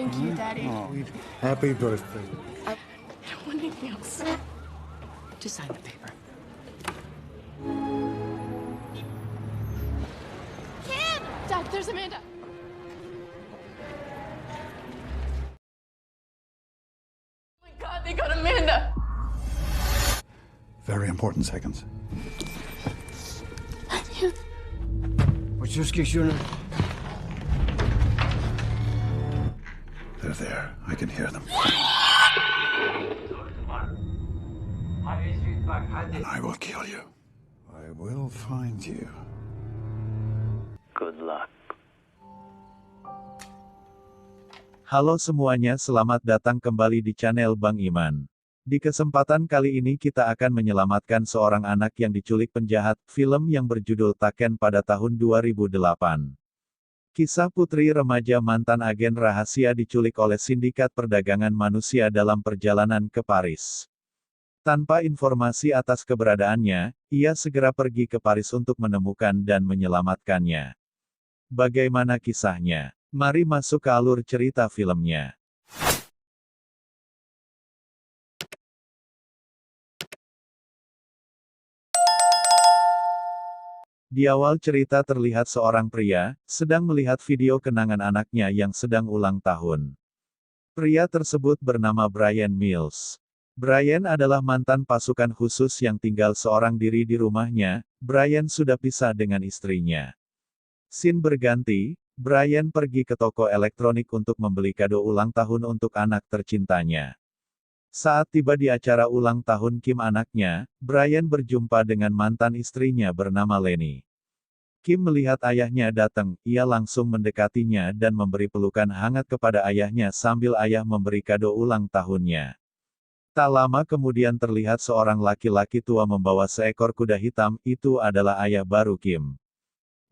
Thank you, Daddy. Oh, happy birthday. I don't want anything else. Just sign the paper. Kim! Dad, there's Amanda. Oh my God, they got Amanda. Very important seconds. Wachowski Jr. They're there. I can hear them. And I will kill you. I will find you. Good luck. Halo semuanya, selamat datang kembali di channel Bang Iman. Di kesempatan kali ini kita akan menyelamatkan seorang anak yang diculik penjahat, film yang berjudul Taken pada tahun 2008. Kisah putri remaja mantan agen rahasia diculik oleh sindikat perdagangan manusia dalam perjalanan ke Paris. Tanpa informasi atas keberadaannya, ia segera pergi ke Paris untuk menemukan dan menyelamatkannya. Bagaimana kisahnya? Mari masuk ke alur cerita filmnya. Di awal cerita terlihat seorang pria, sedang melihat video kenangan anaknya yang sedang ulang tahun. Pria tersebut bernama Brian Mills. Brian adalah mantan pasukan khusus yang tinggal seorang diri di rumahnya. Brian sudah pisah dengan istrinya. Scene berganti, Brian pergi ke toko elektronik untuk membeli kado ulang tahun untuk anak tercintanya. Saat tiba di acara ulang tahun Kim anaknya, Brian berjumpa dengan mantan istrinya bernama Lenny. Kim melihat ayahnya datang, ia langsung mendekatinya dan memberi pelukan hangat kepada ayahnya sambil ayah memberi kado ulang tahunnya. Tak lama kemudian terlihat seorang laki-laki tua membawa seekor kuda hitam, itu adalah ayah baru Kim.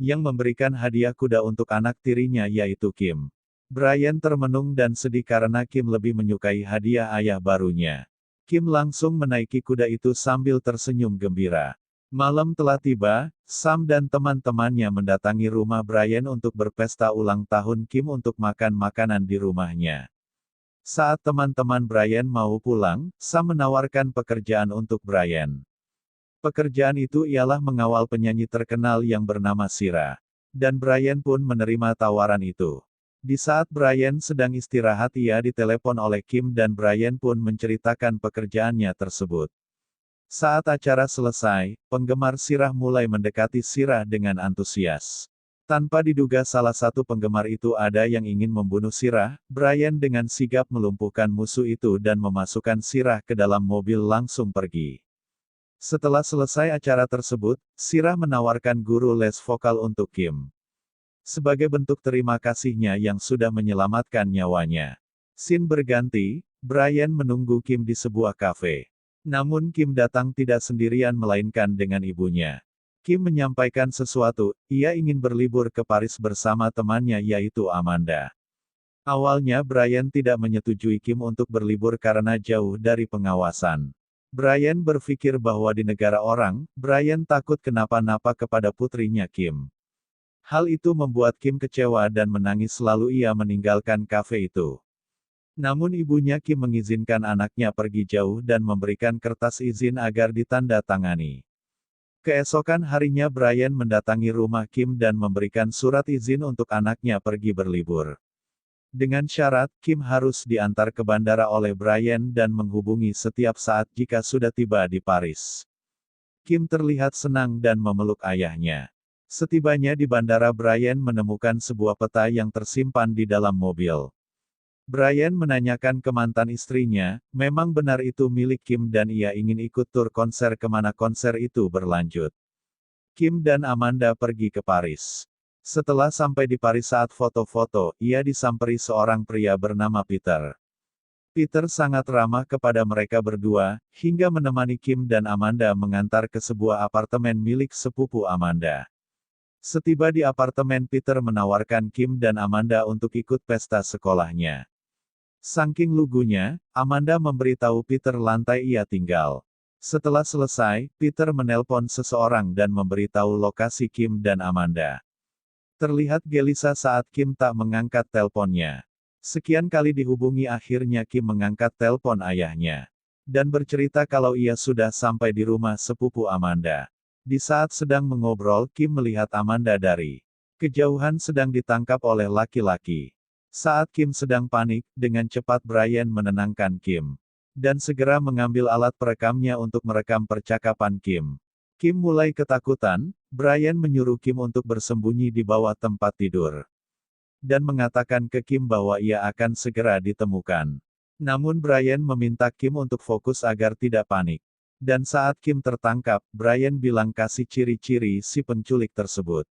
Yang memberikan hadiah kuda untuk anak tirinya yaitu Kim. Brian termenung dan sedih karena Kim lebih menyukai hadiah ayah barunya. Kim langsung menaiki kuda itu sambil tersenyum gembira. Malam telah tiba, Sam dan teman-temannya mendatangi rumah Brian untuk berpesta ulang tahun Kim untuk makan makanan di rumahnya. Saat teman-teman Brian mau pulang, Sam menawarkan pekerjaan untuk Brian. Pekerjaan itu ialah mengawal penyanyi terkenal yang bernama Shira. Dan Brian pun menerima tawaran itu. Di saat Brian sedang istirahat ia ditelepon oleh Kim dan Brian pun menceritakan pekerjaannya tersebut. Saat acara selesai, penggemar Shira mulai mendekati Shira dengan antusias. Tanpa diduga salah satu penggemar itu ada yang ingin membunuh Shira, Brian dengan sigap melumpuhkan musuh itu dan memasukkan Shira ke dalam mobil langsung pergi. Setelah selesai acara tersebut, Shira menawarkan guru les vokal untuk Kim. Sebagai bentuk terima kasihnya yang sudah menyelamatkan nyawanya. Scene berganti, Brian menunggu Kim di sebuah kafe. Namun Kim datang tidak sendirian melainkan dengan ibunya. Kim menyampaikan sesuatu, ia ingin berlibur ke Paris bersama temannya yaitu Amanda. Awalnya Brian tidak menyetujui Kim untuk berlibur karena jauh dari pengawasan. Brian berpikir bahwa di negara orang, Brian takut kenapa-napa kepada putrinya Kim. Hal itu membuat Kim kecewa dan menangis lalu ia meninggalkan kafe itu. Namun ibunya Kim mengizinkan anaknya pergi jauh dan memberikan kertas izin agar ditanda tangani. Keesokan harinya Brian mendatangi rumah Kim dan memberikan surat izin untuk anaknya pergi berlibur. Dengan syarat, Kim harus diantar ke bandara oleh Brian dan menghubungi setiap saat jika sudah tiba di Paris. Kim terlihat senang dan memeluk ayahnya. Setibanya di bandara Brian menemukan sebuah peta yang tersimpan di dalam mobil. Brian menanyakan ke mantan istrinya, memang benar itu milik Kim dan ia ingin ikut tur konser kemana konser itu berlanjut. Kim dan Amanda pergi ke Paris. Setelah sampai di Paris saat foto-foto, ia disamperi seorang pria bernama Peter. Peter sangat ramah kepada mereka berdua, hingga menemani Kim dan Amanda mengantar ke sebuah apartemen milik sepupu Amanda. Setiba di apartemen Peter menawarkan Kim dan Amanda untuk ikut pesta sekolahnya. Saking lugunya, Amanda memberitahu Peter lantai ia tinggal. Setelah selesai, Peter menelpon seseorang dan memberitahu lokasi Kim dan Amanda. Terlihat gelisah saat Kim tak mengangkat teleponnya. Sekian kali dihubungi akhirnya Kim mengangkat telepon ayahnya. Dan bercerita kalau ia sudah sampai di rumah sepupu Amanda. Di saat sedang mengobrol Kim melihat Amanda dari kejauhan sedang ditangkap oleh laki-laki. Saat Kim sedang panik, dengan cepat Brian menenangkan Kim. Dan segera mengambil alat perekamnya untuk merekam percakapan Kim. Kim mulai ketakutan, Brian menyuruh Kim untuk bersembunyi di bawah tempat tidur. Dan mengatakan ke Kim bahwa ia akan segera ditemukan. Namun Brian meminta Kim untuk fokus agar tidak panik. Dan saat Kim tertangkap, Brian bilang kasih ciri-ciri si penculik tersebut.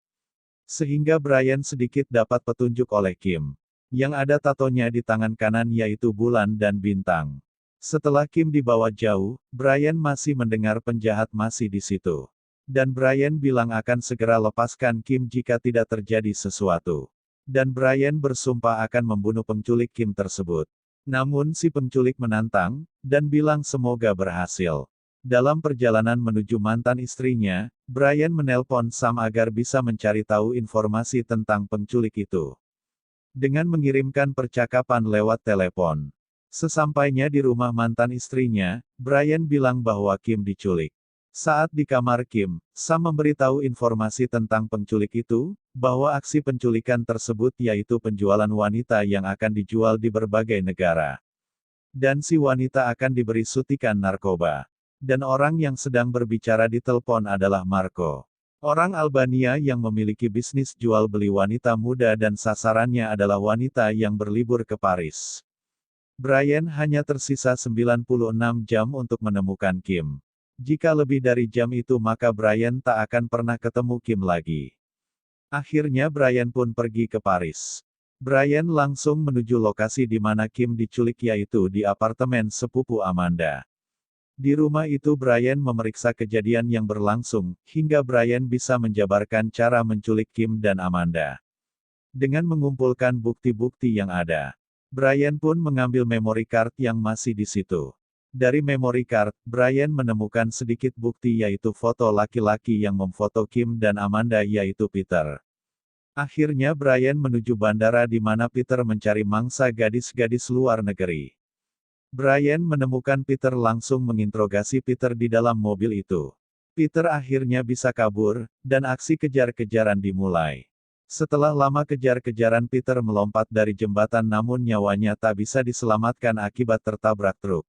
Sehingga Brian sedikit dapat petunjuk oleh Kim. Yang ada tatonya di tangan kanan yaitu bulan dan bintang. Setelah Kim dibawa jauh, Brian masih mendengar penjahat masih di situ. Dan Brian bilang akan segera lepaskan Kim jika tidak terjadi sesuatu. Dan Brian bersumpah akan membunuh penculik Kim tersebut. Namun si penculik menantang, dan bilang semoga berhasil. Dalam perjalanan menuju mantan istrinya, Brian menelpon Sam agar bisa mencari tahu informasi tentang penculik itu. Dengan mengirimkan percakapan lewat telepon. Sesampainya di rumah mantan istrinya, Brian bilang bahwa Kim diculik. Saat di kamar Kim, Sam memberitahu informasi tentang penculik itu, bahwa aksi penculikan tersebut yaitu penjualan wanita yang akan dijual di berbagai negara. Dan si wanita akan diberi suntikan narkoba. Dan orang yang sedang berbicara di telepon adalah Marco. Orang Albania yang memiliki bisnis jual beli wanita muda dan sasarannya adalah wanita yang berlibur ke Paris. Brian hanya tersisa 96 jam untuk menemukan Kim. Jika lebih dari jam itu maka Brian tak akan pernah ketemu Kim lagi. Akhirnya Brian pun pergi ke Paris. Brian langsung menuju lokasi di mana Kim diculik yaitu di apartemen sepupu Amanda. Di rumah itu Brian memeriksa kejadian yang berlangsung, hingga Brian bisa menjabarkan cara menculik Kim dan Amanda. Dengan mengumpulkan bukti-bukti yang ada, Brian pun mengambil memory card yang masih di situ. Dari memory card, Brian menemukan sedikit bukti yaitu foto laki-laki yang memfoto Kim dan Amanda yaitu Peter. Akhirnya Brian menuju bandara di mana Peter mencari mangsa gadis-gadis luar negeri. Brian menemukan Peter langsung menginterogasi Peter di dalam mobil itu. Peter akhirnya bisa kabur, dan aksi kejar-kejaran dimulai. Setelah lama kejar-kejaran Peter melompat dari jembatan namun nyawanya tak bisa diselamatkan akibat tertabrak truk.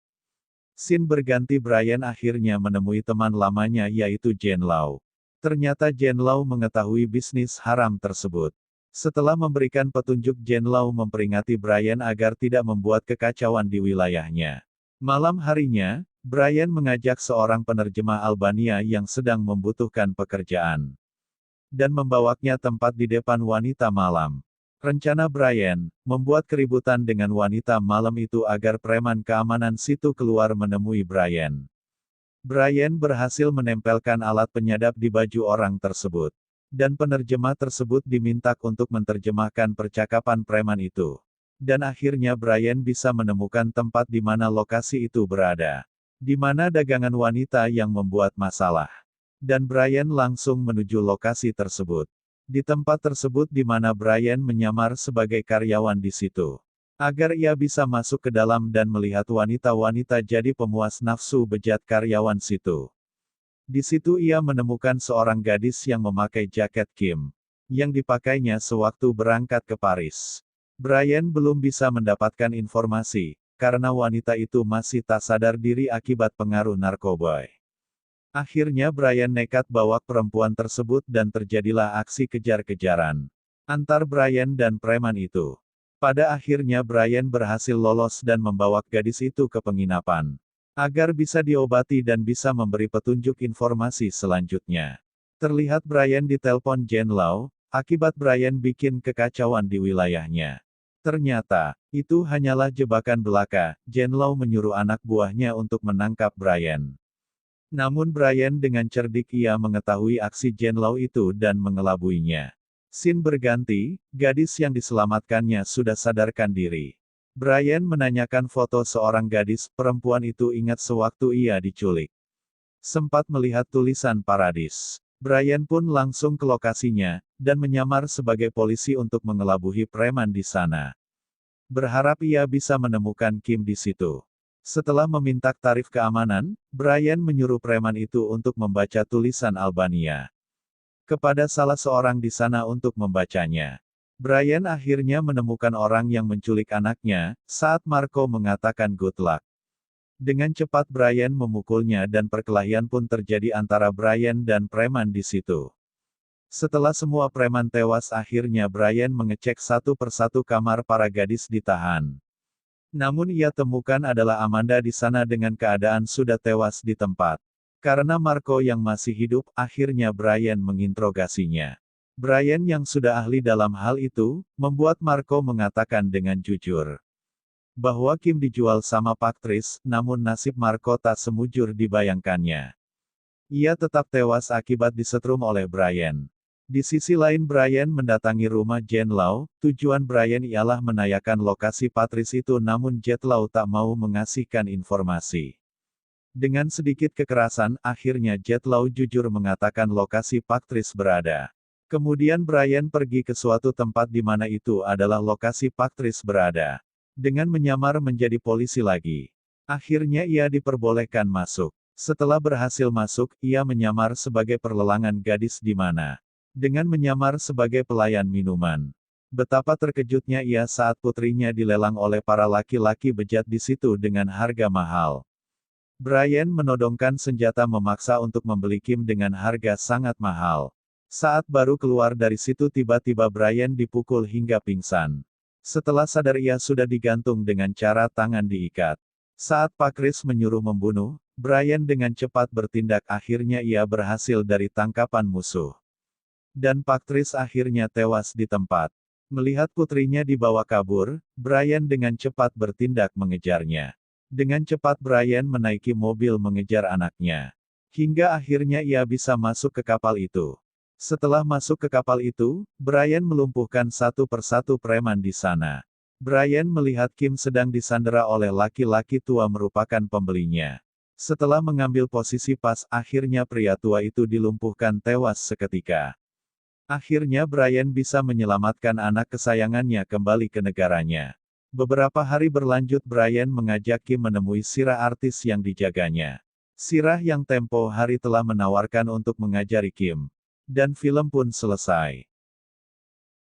Scene berganti Brian akhirnya menemui teman lamanya yaitu Jane Lau. Ternyata Jane Lau mengetahui bisnis haram tersebut. Setelah memberikan petunjuk Jane Lau memperingati Brian agar tidak membuat kekacauan di wilayahnya. Malam harinya, Brian mengajak seorang penerjemah Albania yang sedang membutuhkan pekerjaan. Dan membawanya tempat di depan wanita malam. Rencana Brian, membuat keributan dengan wanita malam itu agar preman keamanan situ keluar menemui Brian. Brian berhasil menempelkan alat penyadap di baju orang tersebut. Dan penerjemah tersebut diminta untuk menerjemahkan percakapan preman itu. Dan akhirnya Brian bisa menemukan tempat di mana lokasi itu berada. Di mana dagangan wanita yang membuat masalah. Dan Brian langsung menuju lokasi tersebut. Di tempat tersebut di mana Brian menyamar sebagai karyawan di situ. Agar ia bisa masuk ke dalam dan melihat wanita-wanita jadi pemuas nafsu bejat karyawan situ. Di situ ia menemukan seorang gadis yang memakai jaket Kim. Yang dipakainya sewaktu berangkat ke Paris. Brian belum bisa mendapatkan informasi, karena wanita itu masih tak sadar diri akibat pengaruh narkoba. Akhirnya Brian nekat bawa perempuan tersebut dan terjadilah aksi kejar-kejaran antar Brian dan preman itu. Pada akhirnya Brian berhasil lolos dan membawa gadis itu ke penginapan. Agar bisa diobati dan bisa memberi petunjuk informasi selanjutnya. Terlihat Brian ditelepon Jane Lau, akibat Brian bikin kekacauan di wilayahnya. Ternyata, itu hanyalah jebakan belaka, Jane Lau menyuruh anak buahnya untuk menangkap Brian. Namun Brian dengan cerdik ia mengetahui aksi Jane Lau itu dan mengelabuinya. Scene berganti, gadis yang diselamatkannya sudah sadarkan diri. Brian menanyakan foto seorang gadis, perempuan itu ingat sewaktu ia diculik. Sempat melihat tulisan Paradis. Brian pun langsung ke lokasinya, dan menyamar sebagai polisi untuk mengelabui preman di sana. berharap ia bisa menemukan Kim di situ. Setelah meminta tarif keamanan, Brian menyuruh preman itu untuk membaca tulisan Albania kepada salah seorang di sana untuk membacanya. Brian akhirnya menemukan orang yang menculik anaknya, saat Marco mengatakan good luck. Dengan cepat Brian memukulnya dan perkelahian pun terjadi antara Brian dan preman di situ. Setelah semua preman tewas akhirnya Brian mengecek satu persatu kamar para gadis ditahan. Namun ia temukan adalah Amanda di sana dengan keadaan sudah tewas di tempat. Karena Marco yang masih hidup, akhirnya Brian menginterogasinya. Brian yang sudah ahli dalam hal itu, membuat Marco mengatakan dengan jujur bahwa Kim dijual sama Patrice, namun nasib Marco tak semujur dibayangkannya. Ia tetap tewas akibat disetrum oleh Brian. Di sisi lain Brian mendatangi rumah Jen Lau, tujuan Brian ialah menanyakan lokasi Patrice itu namun Jet Lau tak mau mengasihkan informasi. Dengan sedikit kekerasan, akhirnya Jet Lau jujur mengatakan lokasi Patrice berada. Kemudian Brian pergi ke suatu tempat di mana itu adalah lokasi Patrice berada. Dengan menyamar menjadi polisi lagi. Akhirnya ia diperbolehkan masuk. Setelah berhasil masuk, ia menyamar sebagai perlelangan gadis di mana. Dengan menyamar sebagai pelayan minuman. Betapa terkejutnya ia saat putrinya dilelang oleh para laki-laki bejat di situ dengan harga mahal. Brian menodongkan senjata memaksa untuk membeli Kim dengan harga sangat mahal. Saat baru keluar dari situ tiba-tiba Brian dipukul hingga pingsan. Setelah sadar ia sudah digantung dengan cara tangan diikat. Saat Patrice menyuruh membunuh, Brian dengan cepat bertindak akhirnya ia berhasil dari tangkapan musuh. Dan Patrice akhirnya tewas di tempat. Melihat putrinya dibawa kabur, Brian dengan cepat bertindak mengejarnya. Dengan cepat Brian menaiki mobil mengejar anaknya. Hingga akhirnya ia bisa masuk ke kapal itu. Setelah masuk ke kapal itu, Brian melumpuhkan satu persatu preman di sana. Brian melihat Kim sedang disandera oleh laki-laki tua merupakan pembelinya. Setelah mengambil posisi pas, akhirnya pria tua itu dilumpuhkan tewas seketika. Akhirnya Brian bisa menyelamatkan anak kesayangannya kembali ke negaranya. Beberapa hari berlanjut Brian mengajak Kim menemui Sirah artis yang dijaganya. Sirah yang tempo hari telah menawarkan untuk mengajari Kim. Dan film pun selesai.